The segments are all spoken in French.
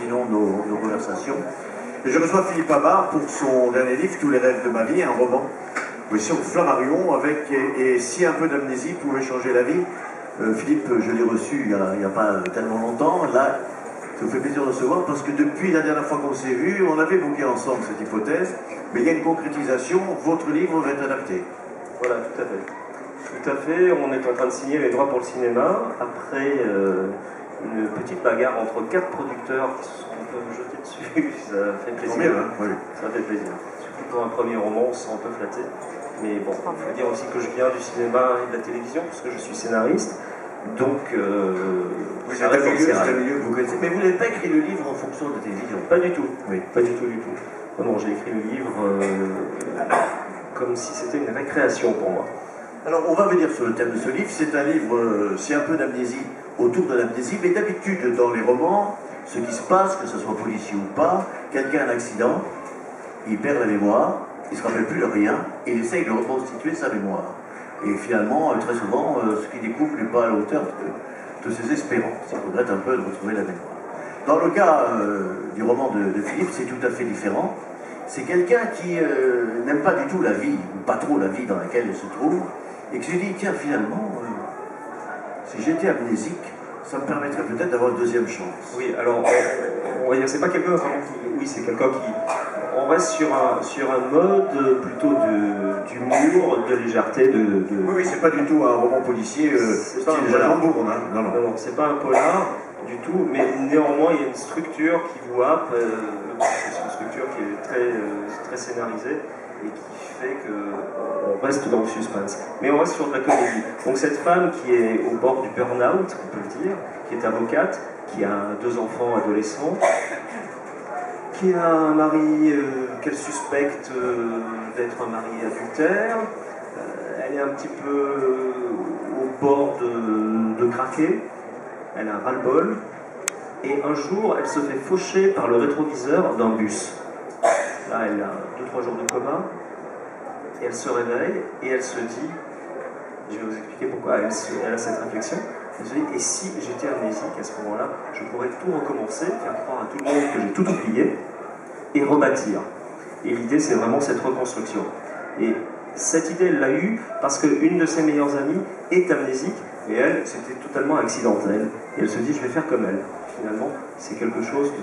continuons nos conversations. Et je reçois Philippe Habart pour son dernier livre, Tous les rêves de ma vie, un roman sur Flammarion, avec et si un peu d'amnésie pouvait changer la vie. Philippe, je l'ai reçu il n'y a pas tellement longtemps. Là, ça me fait plaisir de recevoir parce que depuis la dernière fois qu'on s'est vu, on avait évoqué ensemble cette hypothèse, mais il y a une concrétisation, votre livre va être adapté. Voilà, tout à fait. Tout à fait, on est en train de signer les droits pour le cinéma, après une petite bagarre entre 4 producteurs qui se sont un peu jetés dessus, ça fait plaisir. Hein, oui. Ça fait plaisir. Surtout pour un premier roman, on se sent un peu flatté. Mais bon, il faut dire aussi que je viens du cinéma et de la télévision, puisque je suis scénariste. Donc, c'est un milieu que vous connaissez. Mais vous n'avez pas écrit le livre en fonction de la télévision? Pas du tout. Oui. Pas du tout, du tout. Non, j'ai écrit le livre comme si c'était une récréation pour moi. Alors, on va venir sur le thème de ce livre. C'est un livre, c'est un peu d'amnésie autour de l'amnésie, mais d'habitude, dans les romans, ce qui se passe, que ce soit policier ou pas, quelqu'un a un accident, il perd la mémoire, il ne se rappelle plus de rien, et il essaye de reconstituer sa mémoire. Et finalement, très souvent, ce qu'il découvre n'est pas à la hauteur de ses espérances. Il regrette un peu de retrouver la mémoire. Dans le cas du roman de Philippe, c'est tout à fait différent. C'est quelqu'un qui n'aime pas du tout la vie, ou pas trop la vie dans laquelle il se trouve, et qui se dit, tiens, finalement, si j'étais amnésique, ça me permettrait peut-être d'avoir une deuxième chance. Oui, alors, on va dire, c'est pas quelqu'un vraiment qui... Oui, c'est quelqu'un qui... On reste sur un mode plutôt d'humour, de légèreté, Oui, c'est pas du tout un roman policier style Jallembourg, hein. Non, c'est pas un polar du tout, mais néanmoins, il y a une structure qui vous happe, c'est une structure qui est très scénarisée, et qui fait qu'on reste dans le suspense. Mais on reste sur de la comédie. Donc cette femme qui est au bord du burn-out, on peut le dire, qui est avocate, qui a 2 enfants adolescents, qui a un mari qu'elle suspecte d'être un mari adultère, elle est un petit peu au bord de craquer, elle a un ras-le-bol, et un jour elle se fait faucher par le rétroviseur d'un bus. Là elle a 2-3 jours de coma, et elle se réveille, et elle se dit, je vais vous expliquer pourquoi elle a cette réflexion, elle se dit, et si j'étais amnésique à ce moment-là, je pourrais tout recommencer, faire croire à tout le monde que j'ai tout oublié, et rebâtir. Et l'idée, c'est vraiment cette reconstruction. Et cette idée, elle l'a eue parce qu'une de ses meilleures amies est amnésique, et elle, c'était totalement accidentel. Et elle se dit, je vais faire comme elle. Finalement, c'est quelque chose de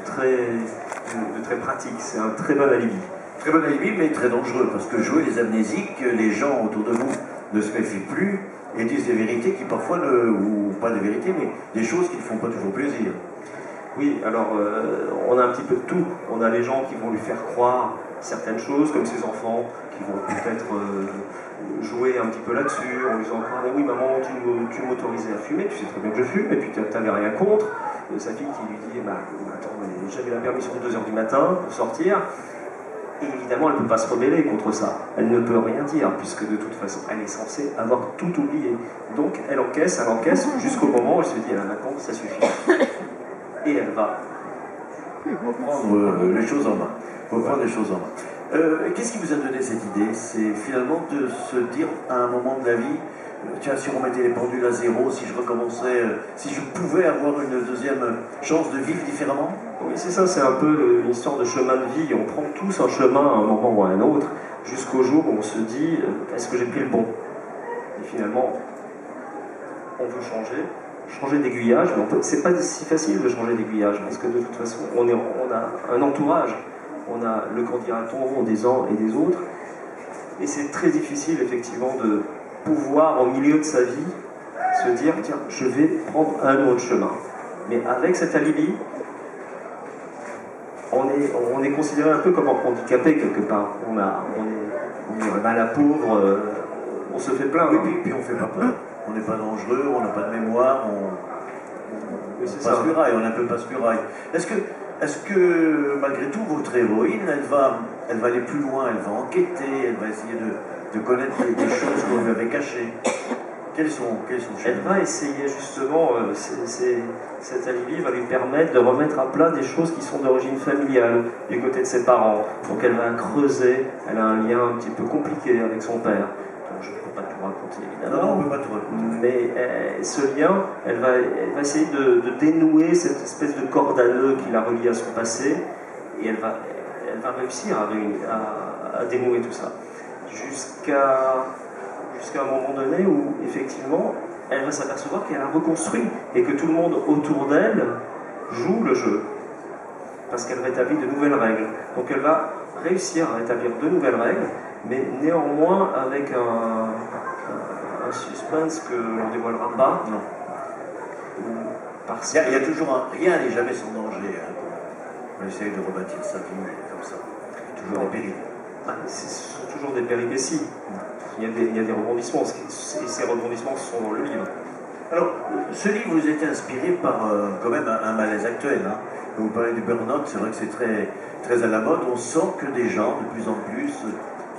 très pratique, c'est un très bon alibi. Très bon alibi, mais très dangereux, parce que jouer les amnésiques, les gens autour de vous ne se méfient plus et disent des vérités qui parfois ou pas des vérités, mais des choses qui ne font pas toujours plaisir. Oui, alors on a un petit peu de tout. On a les gens qui vont lui faire croire certaines choses, comme ses enfants, qui vont peut-être jouer un petit peu là-dessus, en lui disant ah, oui maman, tu m'autorisais à fumer, tu sais très bien que je fume, et puis tu n'avais rien contre. Sa fille qui lui dit attends, j'avais la permission de 2h du matin pour sortir. Et évidemment, elle ne peut pas se rebeller contre ça. Elle ne peut rien dire, puisque de toute façon, elle est censée avoir tout oublié. Donc, elle encaisse, jusqu'au moment où elle se dit, maintenant, ça suffit. Et elle va reprendre les choses en main. Qu'est-ce qui vous a donné cette idée? C'est finalement de se dire, à un moment de la vie, tiens, si on mettait les pendules à zéro, si je recommençais, si je pouvais avoir une deuxième chance de vivre différemment? Oui, c'est ça, c'est un peu une histoire de chemin de vie. On prend tous un chemin à un moment ou à un autre, jusqu'au jour où on se dit, est-ce que j'ai pris le bon? Et finalement, on veut changer d'aiguillage, mais c'est pas si facile de changer d'aiguillage, parce que de toute façon, on a un entourage, on a le candidaton des uns et des autres, et c'est très difficile, effectivement, de pouvoir, au milieu de sa vie, se dire, tiens, je vais prendre un autre chemin. Mais avec cet alibi, on est considéré un peu comme handicapé quelque part. On est mal à pauvre, on se fait plaindre. Oui, puis on ne fait pas peur. On n'est pas dangereux, on n'a pas de mémoire, on passe du rail, on est un peu passe du rail. Est-ce que malgré tout, votre héroïne, elle va aller plus loin, elle va enquêter, elle va essayer de connaître des choses qu'on lui avait cachées? Quels sont Elle va essayer justement, cet alibi va lui permettre de remettre à plat des choses qui sont d'origine familiale, du côté de ses parents. Donc elle va creuser, elle a un lien un petit peu compliqué avec son père. je ne peux pas tout raconter Non, évidemment. on ne peut pas tout raconter. Mais ce lien, elle va essayer de dénouer cette espèce de corde à nœud qui la relie à son passé, et elle va réussir à dénouer tout ça. Jusqu'à un moment donné où, effectivement, elle va s'apercevoir qu'elle a reconstruit et que tout le monde autour d'elle joue le jeu. Parce qu'elle rétablit de nouvelles règles. Donc elle va réussir à rétablir de nouvelles règles, mais néanmoins avec un suspense que l'on ne dévoilera pas. Non. Parce Il y a toujours rien n'est jamais sans danger. Hein. On essaye de rebâtir sa vie comme ça. Il y a toujours des périls. Ce sont toujours des péripéties. Il y a des rebondissements, et ces rebondissements sont dans le livre. Alors, ce livre vous est inspiré par quand même un malaise actuel. Hein. Vous parlez du burn-out, c'est vrai que c'est très, très à la mode. On sent que des gens, de plus en plus,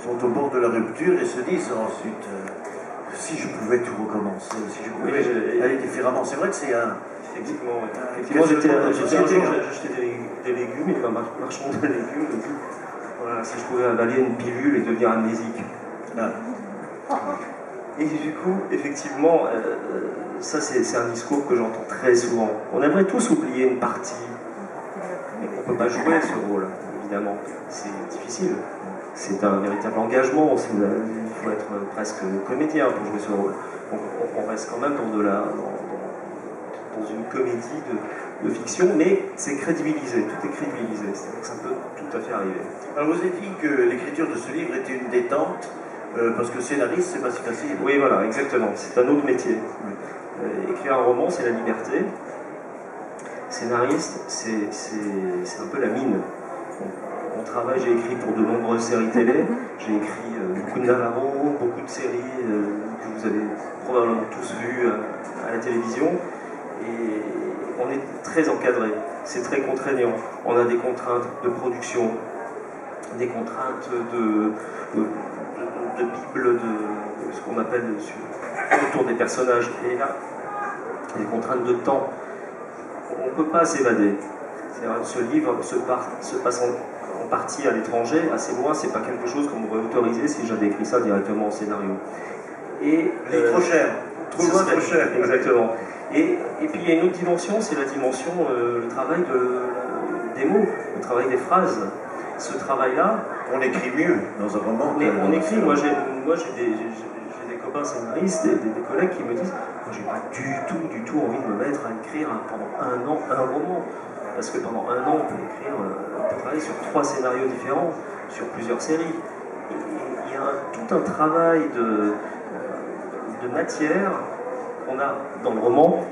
sont au bord de la rupture et se disent ensuite si je pouvais tout recommencer, si je pouvais aller différemment. C'est vrai que c'est un. Effectivement, j'étais un jour, j'achetais des légumes, et un marchand de légumes me dit voilà, si je pouvais avaler une pilule et devenir amnésique. Ah. Et du coup, effectivement, ça c'est un discours que j'entends très souvent. On aimerait tous oublier une partie, mais on ne peut pas jouer ce rôle, évidemment. C'est difficile. C'est un véritable engagement. Il faut être presque comédien pour jouer ce rôle. Donc on reste quand même dans une comédie de fiction, mais c'est crédibilisé, tout est crédibilisé. C'est-à-dire que ça peut tout à fait arriver. Alors vous avez dit que l'écriture de ce livre était une détente. Parce que scénariste, c'est pas si facile. Oui, voilà, exactement. C'est un autre métier. Écrire un roman, c'est la liberté. Scénariste, c'est un peu la mine. On travaille, j'ai écrit pour de nombreuses séries télé. J'ai écrit beaucoup de Navarro, beaucoup de séries que vous avez probablement tous vues à la télévision. Et on est très encadré. C'est très contraignant. On a des contraintes de production, des contraintes de bible, de ce qu'on appelle autour des personnages. Et là, des contraintes de temps. On ne peut pas s'évader. Ce livre se passe en partie à l'étranger, assez loin, c'est pas quelque chose qu'on m'aurait autorisé si j'avais écrit ça directement en scénario. Et trop cher, trop loin, trop cher. Exactement. Et puis il y a une autre dimension, c'est la dimension, le travail des mots, le travail des phrases. Ce travail-là... On écrit mieux dans un roman. On écrit, moi j'ai des copains scénaristes, des collègues qui me disent moi j'ai pas du tout envie de me mettre à écrire pendant un an un roman. Parce que pendant un an, on peut travailler sur 3 scénarios différents, sur plusieurs séries. Il y a tout un travail de matière qu'on a dans le roman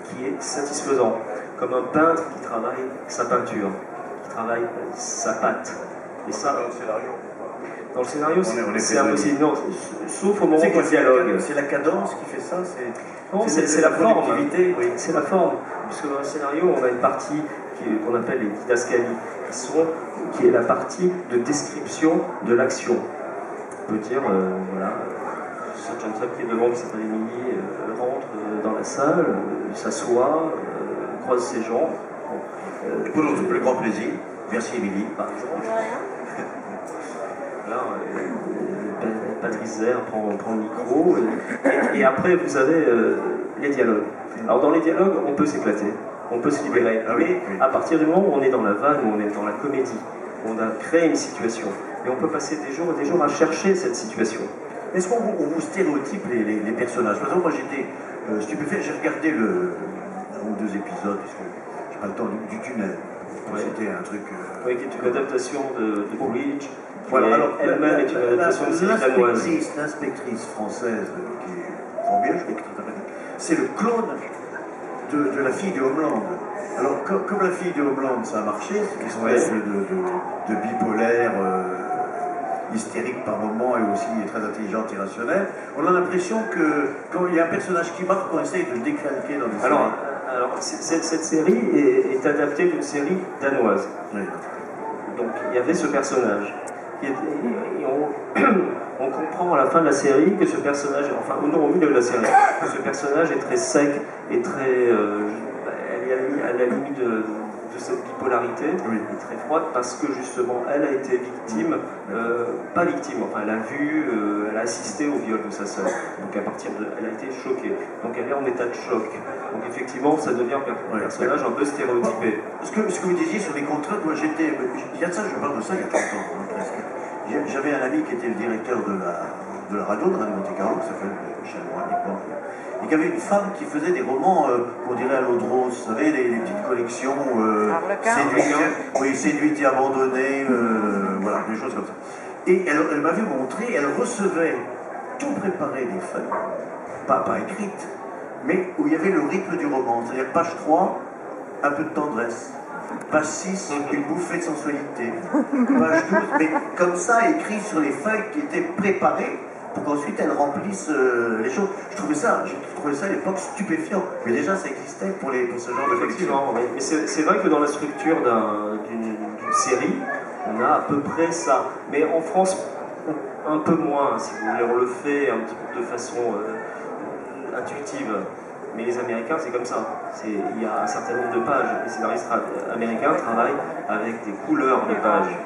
qui est satisfaisant. Comme un peintre qui travaille sa peinture, qui travaille sa pâte. Et ça, dans le scénario, c'est impossible. Non, sauf au moment du dialogue. C'est la cadence qui fait ça. Non, c'est la forme. Oui. C'est la forme. Puisque dans le scénario, on a une partie qu'on appelle les didascalies, qui est la partie de description de l'action. On peut dire, voilà, cette jeune femme qui est devant, qui s'appelle Émilie, rentre dans la salle, s'assoit, croise ses jambes. Pour notre plus grand plaisir, merci Émilie. Par exemple. Là, Patrice Zer prend le micro, et après vous avez les dialogues. Alors dans les dialogues, on peut s'éclater, on peut se libérer, mais à partir du moment où on est dans la vanne, où on est dans la comédie, on a créé une situation, et on peut passer des jours et des jours à chercher cette situation. Est-ce qu'on vous stéréotype les personnages? Par exemple, moi j'étais stupéfait, j'ai regardé un ou 2 épisodes, parce que j'ai pas le temps, du tunnel. Ouais. C'était un truc... Oui, qui est une adaptation de Bridge. Voilà, alors elle-même est une adaptation de série danoise. L'inspectrice française, qui est fort bien, je crois, c'est le clone de la fille de Homeland. Alors, comme la fille de Homeland, ça a marché, c'est une espèce de bipolaire, hystérique par moment et aussi très intelligente et rationnelle, on a l'impression que quand il y a un personnage qui marque, on essaye de le décalquer dans des séries. Alors cette série est adaptée d'une série danoise. Oui. Donc il y avait ce personnage. On comprend à la fin de la série que ce personnage, enfin au milieu de la série, que ce personnage est très sec et très... elle est elle a mis de cette bipolarité, oui, très froide, parce que justement elle a été victime, pas victime, enfin elle a vu, elle a assisté au viol de sa sœur, donc à partir de, elle a été choquée, donc elle est en état de choc, donc effectivement ça devient un personnage un peu stéréotypé. Ce que vous disiez sur les contraintes, moi j'étais, il y a de ça, je parle de ça il y a 30 ans, presque. J'avais un ami qui était le directeur de la radio, de Radio Monte-Carlo, qui s'appelle Michel Roy à l'époque, et qui avait une femme qui faisait des romans, on dirait à l'eau de rose, vous savez, des petites collections, séduite et abandonnée, voilà, des choses comme ça. Et elle m'avait montré, elle recevait tout préparé des feuilles, pas écrites, mais où il y avait le rythme du roman, c'est-à-dire page 3, un peu de tendresse, page 6, une bouffée de sensualité, page 12, mais comme ça, écrit sur les feuilles qui étaient préparées, pour qu'ensuite elles remplissent les choses. J'ai trouvé ça à l'époque stupéfiant, mais déjà ça existait pour ce genre de collection. Mais c'est vrai que dans la structure d'une série, on a à peu près ça. Mais en France, un peu moins, si vous voulez, on le fait un petit peu de façon intuitive. Mais les Américains, c'est comme ça. Il y a un certain nombre de pages. Les scénaristes américains travaillent avec des couleurs de pages.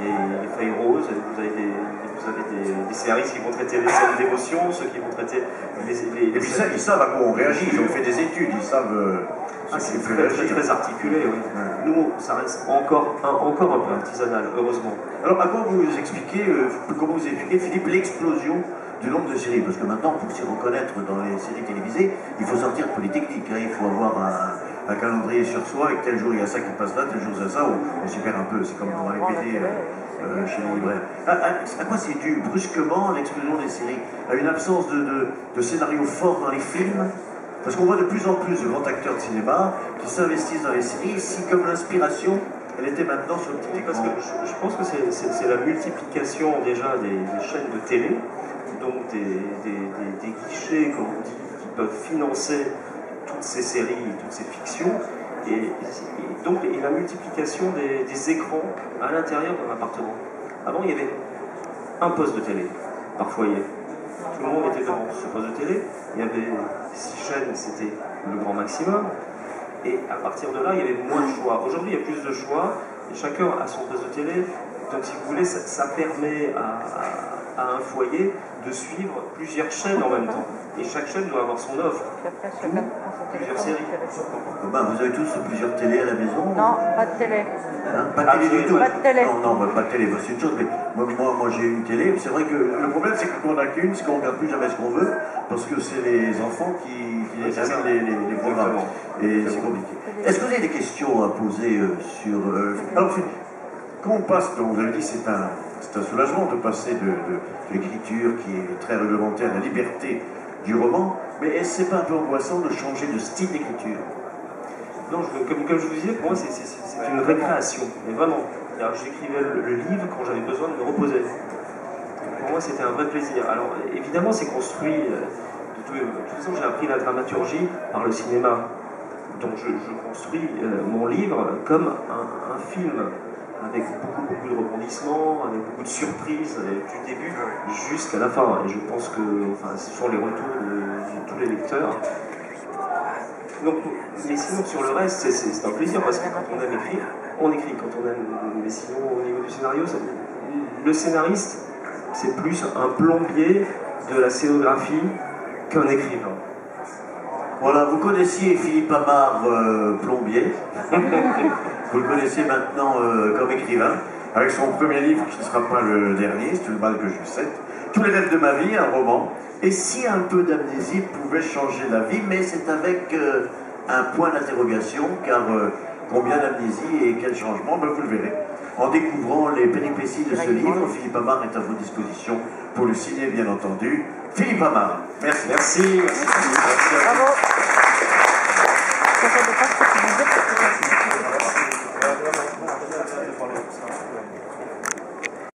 Et les feuilles roses, vous avez des scénaristes qui vont traiter les scènes d'émotion, ceux qui vont traiter les et puis ça, ils savent à quoi on réagit, ils ont fait des études, ils savent c'est très articulé, oui. Ouais. Nous, ça reste encore un peu artisanal, heureusement. Alors, à quoi comment vous expliquez, Philippe, l'explosion du nombre de séries? Parce que maintenant, pour s'y reconnaître dans les séries télévisées, il faut sortir de Polytechnique, hein, il faut avoir un calendrier sur soi, et que tel jour il y a ça qui passe là, tel jour il y a ça, on s'y perd un peu, c'est comme dans les BD chez les libraires. À quoi c'est dû brusquement l'explosion des séries? À une absence de scénario fort dans les films? Parce qu'on voit de plus en plus de grands acteurs de cinéma qui s'investissent dans les séries, si comme l'inspiration, elle était maintenant sur le petit écran. Parce que je pense que c'est la multiplication déjà des chaînes de télé, donc des guichets, comme on dit, qui peuvent financer toutes ces séries, toutes ces fictions, et la multiplication des écrans à l'intérieur d'un appartement. Avant, il y avait un poste de télé par foyer. Tout le monde était devant ce poste de télé. Il y avait 6 chaînes, c'était le grand maximum. Et à partir de là, il y avait moins de choix. Aujourd'hui, il y a plus de choix, et chacun a son poste de télé. Donc, si vous voulez, ça permet à un foyer de suivre plusieurs chaînes en même temps. Et chaque chaîne doit avoir son offre. Plusieurs séries. Vous avez tous plusieurs télés à la maison? Non, pas de télé. Hein, pas de télé du tout? Pas de télé. Non, pas de télé, c'est une chose, mais moi j'ai une télé. C'est vrai que le problème c'est qu'on n'a qu'une, c'est qu'on ne regarde plus jamais ce qu'on veut, parce que c'est les enfants qui déterminent les programmes. Et c'est compliqué. Est-ce que vous avez des questions à poser sur... Alors, quand on passe, donc vous avez dit c'est un soulagement de passer de l'écriture qui est très réglementaire, la liberté du roman, mais est-ce que c'est pas un peu angoissant de changer de style d'écriture? Non, comme je vous disais, pour moi c'est une récréation, mais vraiment. J'écrivais le livre quand j'avais besoin de me reposer. Pour moi c'était un vrai plaisir. Alors évidemment c'est construit, de toute façon j'ai appris la dramaturgie par le cinéma. Donc je construis mon livre comme un film, avec beaucoup de rebondissements, avec beaucoup de surprises, du début jusqu'à la fin. Et je pense que ce sont les retours de tous les lecteurs. Donc, mais sinon, sur le reste, c'est un plaisir, parce que quand on aime écrire, on écrit. Quand on aime, mais sinon, au niveau du scénario, le scénariste, c'est plus un plombier de la scénographie qu'un écrivain. Voilà, vous connaissiez Philippe Amar, plombier. Vous le connaissez maintenant comme écrivain, avec son premier livre qui ne sera pas le dernier, C'est le mal que je sais. Tous les rêves de ma vie, un roman. Et si un peu d'amnésie pouvait changer la vie, mais c'est avec un point d'interrogation, car combien d'amnésie et quel changement, vous le verrez. En découvrant les péripéties de ce livre, Philippe Amar est à votre disposition pour le signer, bien entendu. Philippe Amar, merci. Merci. Bravo.